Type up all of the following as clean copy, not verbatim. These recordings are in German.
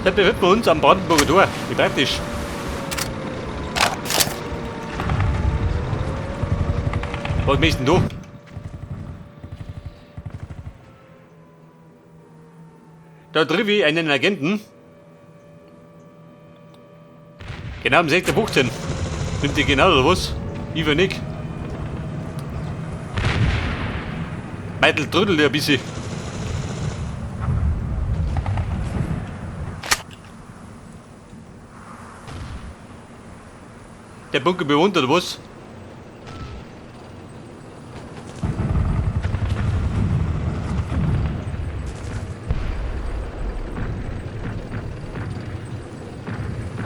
Da befinden wir uns am Brandenburger Tor. Wie praktisch. Was möchtest denn du? Da treffe ich einen Agenten. Genau um 6.15 Uhr. Sind die genau oder was? Ich will nicht. Meitel trödelt ja ein bisschen. Der Bunker bewohnt oder was?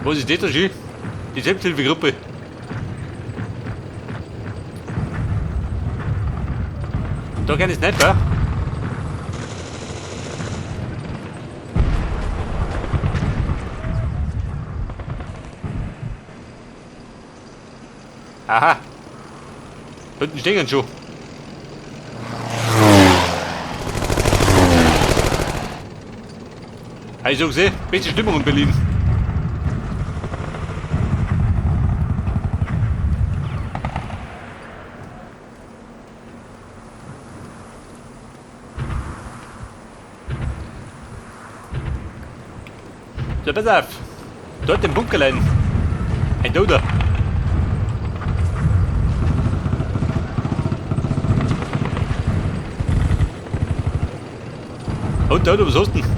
Was ist das da schon? Die Selbsthilfegruppe. Da kann ich nicht, wa? Aha. Hinten stehen schon. Also gesehen, beste Stimmung in Berlin. So, pass auf. Dort im Bunkerlein. Ein Toter. Und Toter, was hast du denn?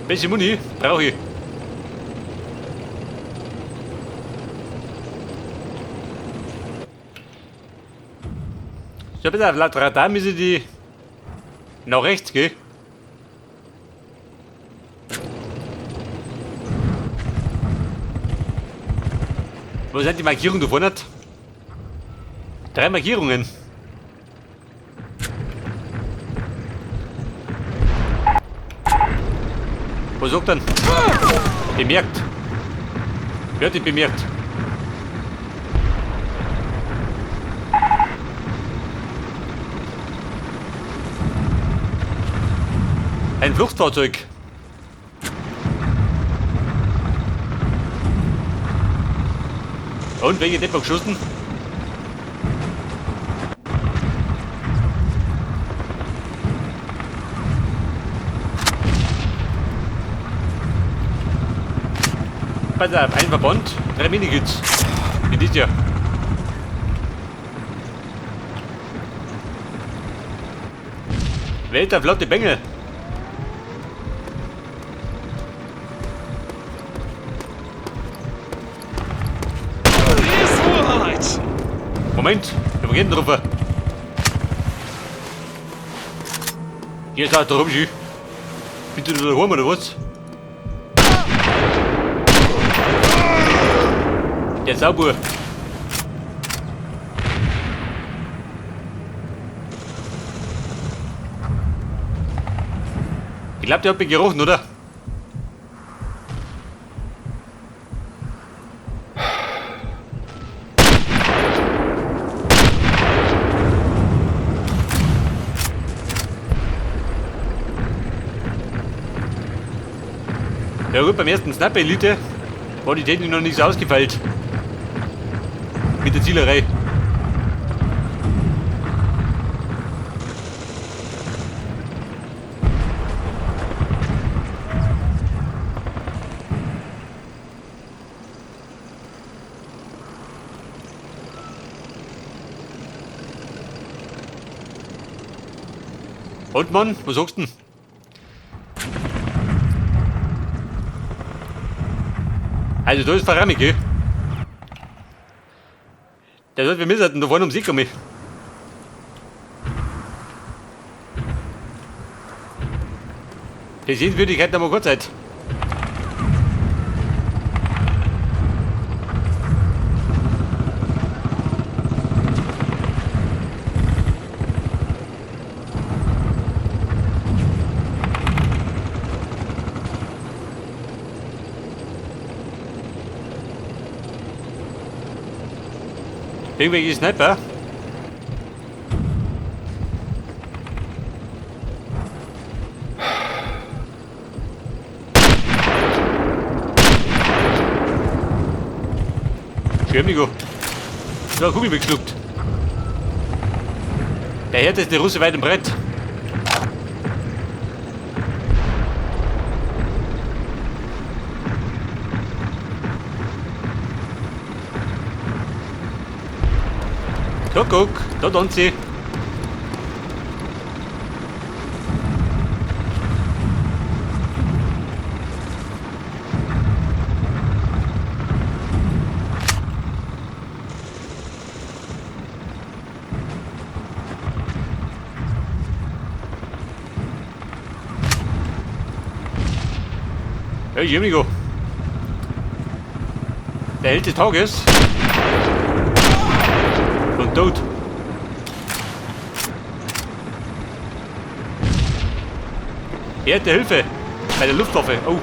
Welche Muni brauche ich? So, pass auf, laut Radar müssen die nach rechts gehen. Wo sind die Markierungen da vorne? 3 Markierungen. Was sagt denn? Bemerkt. Wer hat ihn bemerkt? Ein Fluchtfahrzeug. Und welche Depp geschossen? Pass auf, ein Verband, 3 Minigits. Wie das ja. Welt der flotte Bengel. Moment, wir gehen drauf. Hier ist auch der Rumschi. Bist du da daheim oder was? Der Saubur. Ich glaube, der hat mich gerochen, oder? Ja gut, beim ersten Sniper Elite war die Technik noch nicht so ausgefeilt. Mit der Zielerei. Und Mann, was sagst du denn? Also da ist Verrammig, gell? Der sagt, wir müssen da vorne um sie kommen. Die Sehenswürdigkeit haben wir gut Zeit. Irgendwelche Sniper? Jemnigo. Du hast Kugel weggeschluckt. Der härteste Russe weit im Brett. Guck, da tun sie. Hey, Jemnigo. Der Held des Tages. Und tot. Erste Hilfe bei der Luftwaffe. Oh.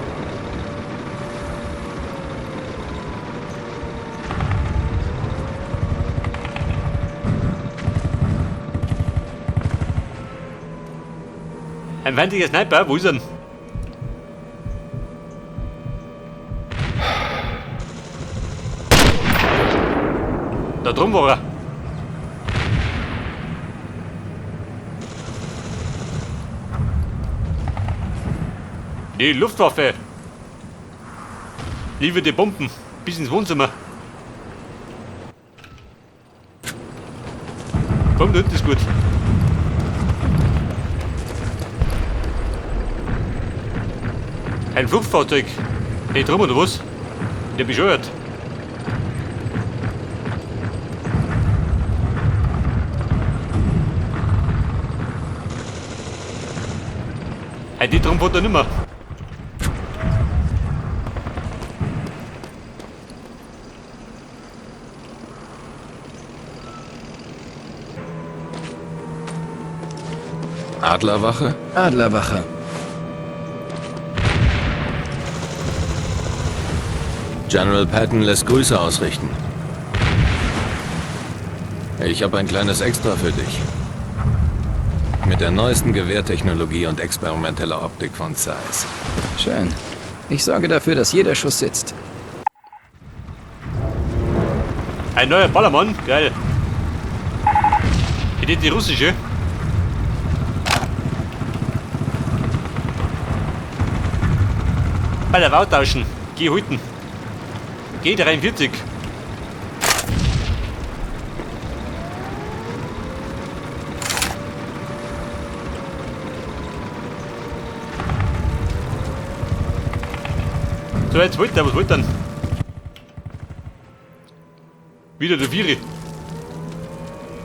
Ein feindlicher Sniper, wo ist er denn? Da drum war er. Die Luftwaffe. Liebe die Bomben. Bis ins Wohnzimmer. Komm, da unten ist gut. Ein Fluchtfahrzeug. Hey, drum oder was? Der bescheuert. Hey, die drum fährt er nimmer. Adlerwache? Adlerwache. General Patton lässt Grüße ausrichten. Ich habe ein kleines Extra für dich. Mit der neuesten Gewehrtechnologie und experimenteller Optik von Zeiss. Schön. Ich sorge dafür, dass jeder Schuss sitzt. Ein neuer Ballermann, geil. Geht die russische? Bei der Wau tauschen. Geh halten. Geh 43. So, jetzt wollt er, was wollt er denn? Wieder der Vieri.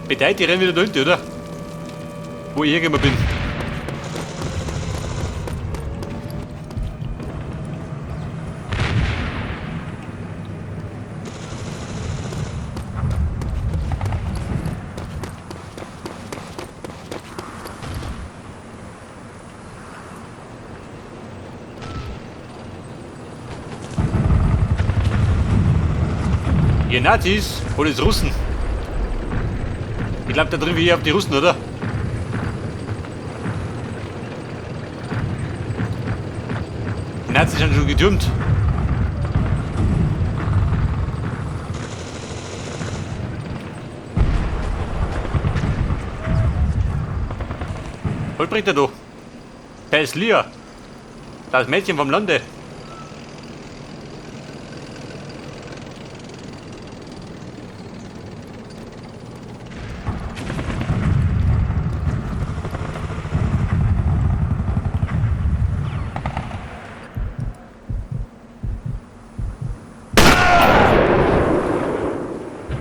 Bedeutet, ich renn wieder da hinten, oder? Wo ich hergekommen bin. Ihr Nazis oder es Russen? Ich glaube, da drin wie ihr auf die Russen, oder? Die Nazis sind schon getürmt. Was bringt er da? Der ist Lia. Das Mädchen vom Lande.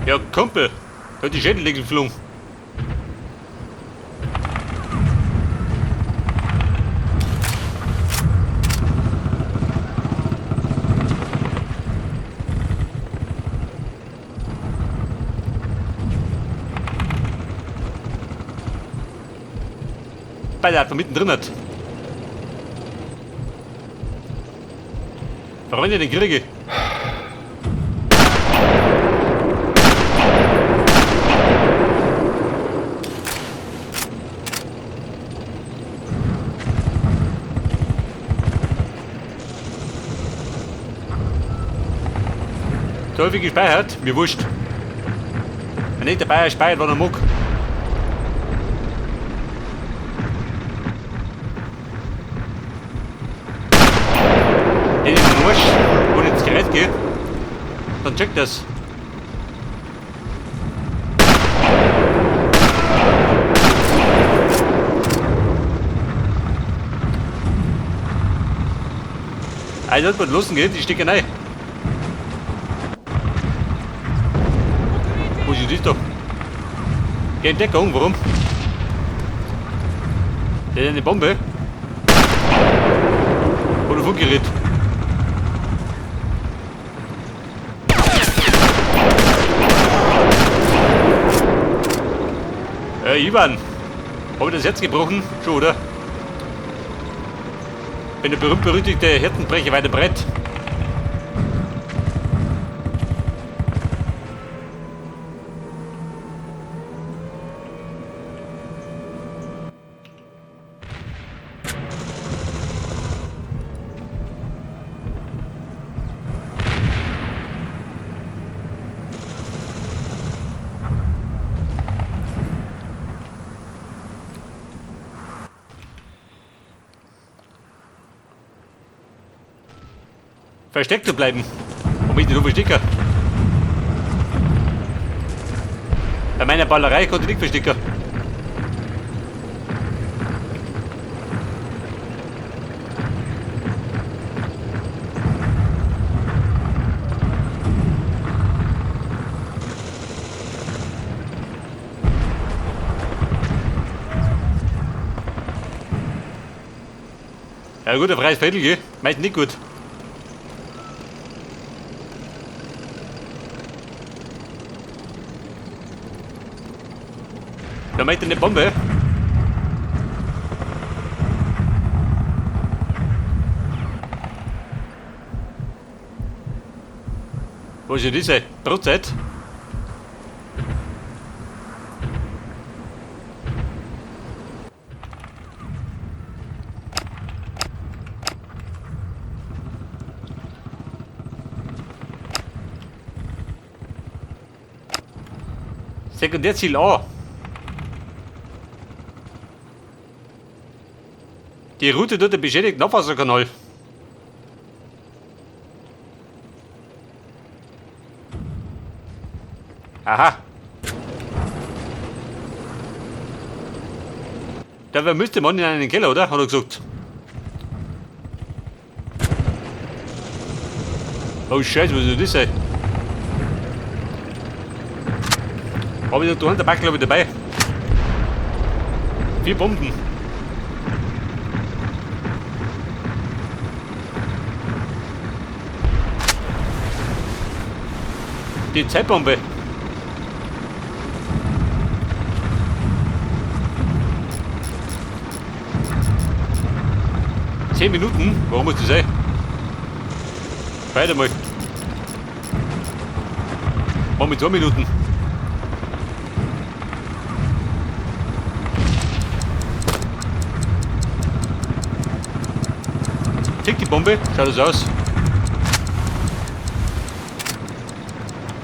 Ja, Kumpel, hat die Schädel geflogen. Beide hat man mittendrin hat. Warum ich den kriege? So häufig gespeichert, mir wurscht. Wenn nicht dabei speichert, wann er mag. Den in den Arsch, wo ich ins Gerät gehe, dann checkt das. Also, was losgeht, ich stecke rein. Wo ist das doch? Geh in Deckung, warum? Der hat eine Bombe. Oder Funkgerät. Ivan, hab ich das Herz gebrochen? Schon, oder? Bin der berühmt-berüchtigte Herzenbrecher weiter Brett. Versteckt zu bleiben. Warum ich nicht verstecken? Bei meiner Ballerei konnte ich nicht verstecken. Ja gut, ein freies Viertel, gell? Meint nicht gut. Da meint eine Bombe. Wo ist denn diese Brotzeit? Sekundärziel A. Die Route durch den beschädigten Abwasserkanal. Aha. Da müsste man in einen Keller, oder? Hat er gesagt. Oh Scheiße, was soll das sein? Hab ich da unten Backel habe ich dabei. 4 Bomben. Die Zeitbombe. Zehn Minuten? Warum muss das sein? Weiter mal. Machen wir 2 Minuten. Tick die Bombe, schaut das aus.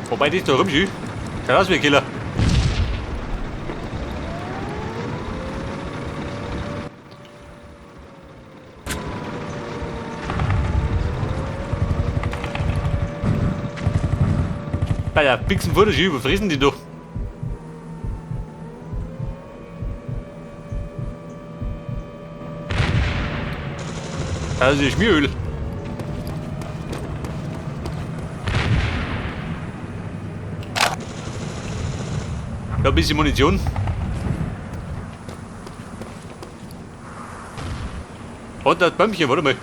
Wobei die ist da rumschießt. Schaut aus wie ein Killer. Bei der Pixen vor der Ski überfressen die doch. Also Schmieröl. Ja, ein bisschen Munition. Und das Bäumchen, warte mal.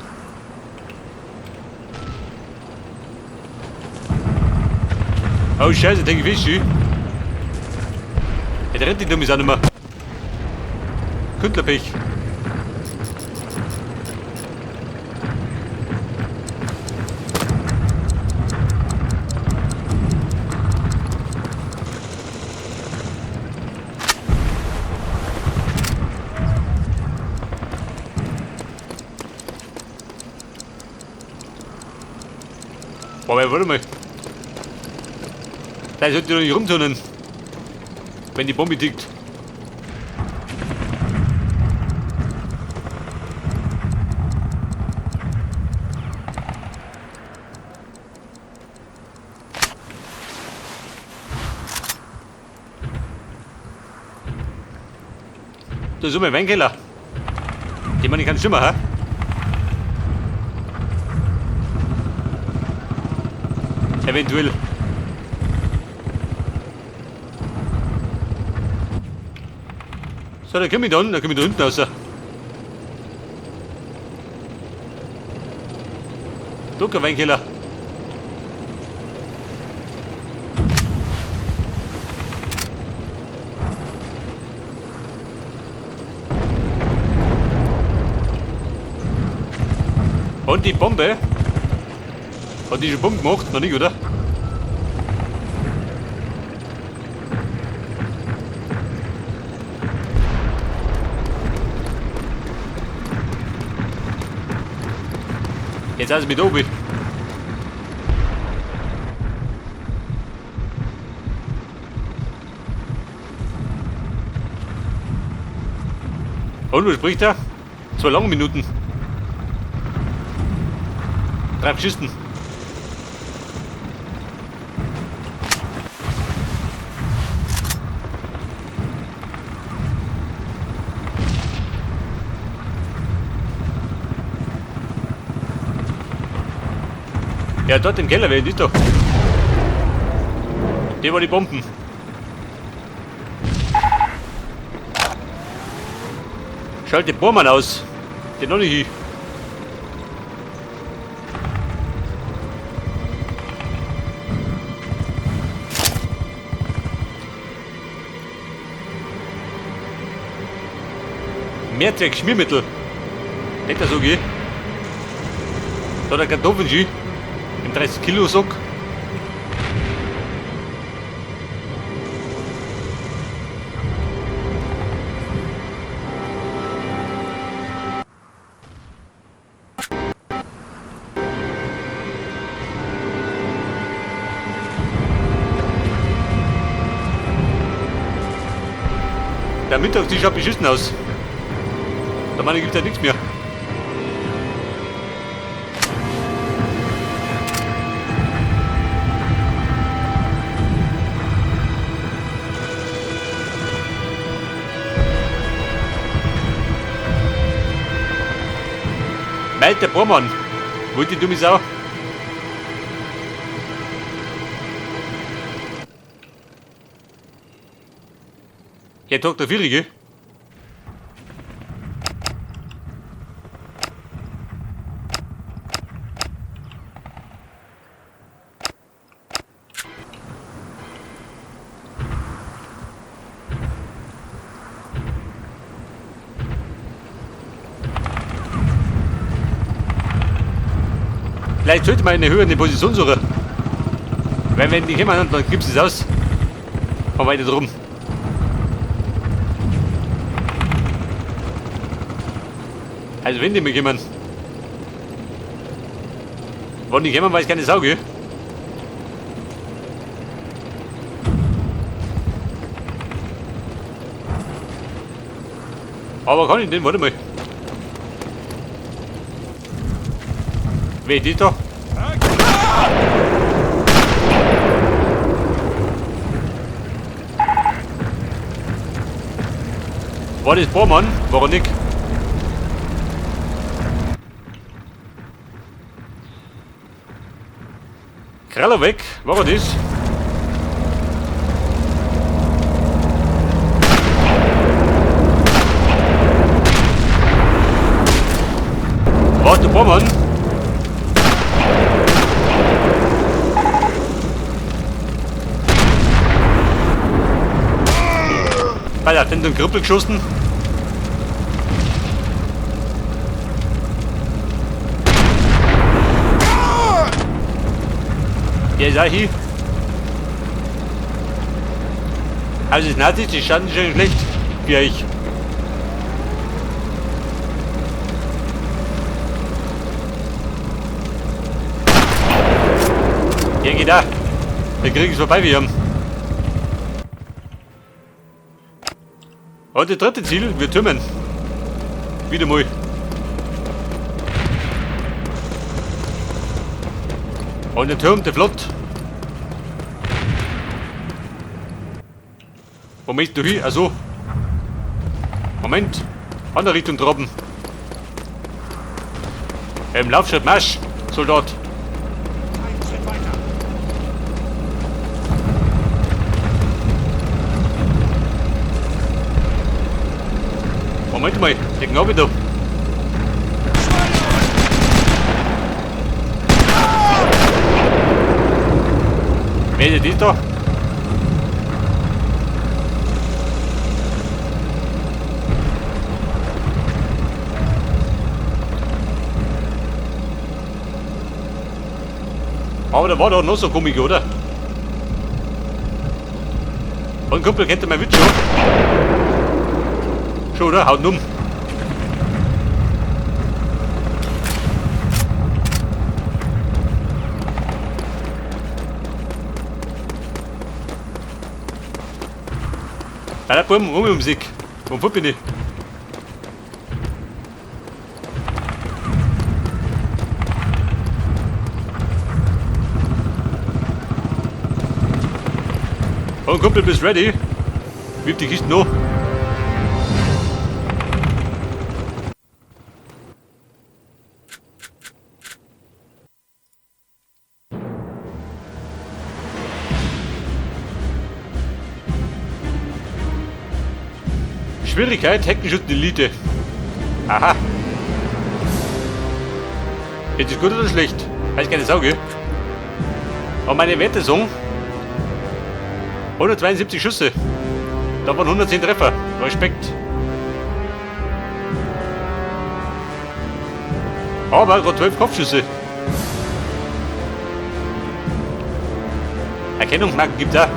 Oh Scheiße, denke ich Fisch. Der rennt die Dummies auch nicht mehr. Künstlerpech. Warte mal. Gleich sollte ich noch nicht rumturnen. Wenn die Bombe tickt. Da ist mein Weinkeller. Den man nicht kann stimmen, ha? Eventuell. So, da komme ich da unten raus. Da kein Weinkeller. Und die Bombe? Hat die schon Bombe gemacht? Noch nicht, oder? Jetzt ist es mit oben. Und was spricht er? 2 lange Minuten. 3 Schisten. Ja, dort im Keller, wer ist doch? Die war die Bomben. Schalt den Bohrmann aus. Den noch nicht hin. Mehrzweck Schmiermittel. Nicht das so geht. Da der Kartoffeln im 30 Kilo Sack. Der Mittagstisch schaut beschissen aus. Der Mann gibt ja nichts mehr. Meit der Bohrmann. Wollte du mich Sau? Ja, Tag der Vierige. Vielleicht sollte man eine höhere Position suchen. Weil wenn die kommen, dann gibt es aus. Von weiter drum. Also wenn die mir kommen. Wann die kommen, weiß keine Sau, gell? Aber kann ich denn? Warte mal. Wer ist das da? War das Bohrmann? War er nicht? Kraller weg, war er das? War der Bohrmann? Weil er hat den Krüppel geschossen. Der ist auch hier. Also das Nazis, die standen schon schlecht für euch. Der geht da. Der Krieg ist vorbei, wir haben. Und das dritte Ziel, wir türmen. Wieder mal. Und der Turm, der flott. Wo möchtest du hin? Also. Moment. Andere Richtung traben. Laufschritt, Marsch, Soldat. Einen Schritt weiter. Moment mal, den hab ich da. Wer ist das da? Aber da war doch noch so komisch, oder? Und Kumpel kennt ihr mein Witz schon? Schon, oder? Haut ihn um. Alter, Buben, Musik. Wo bin ich? Und Kumpel, bist ready? Wieb die Kiste noch. Schwierigkeit, Heckenschutz Elite. Aha. Jetzt ist gut oder schlecht? Weiß keine Sauge. Aber meine Werte sagen 172 Schüsse. Davon 110 Treffer. Respekt. Aber gerade 12 Kopfschüsse. Erkennungsmarken gibt's auch.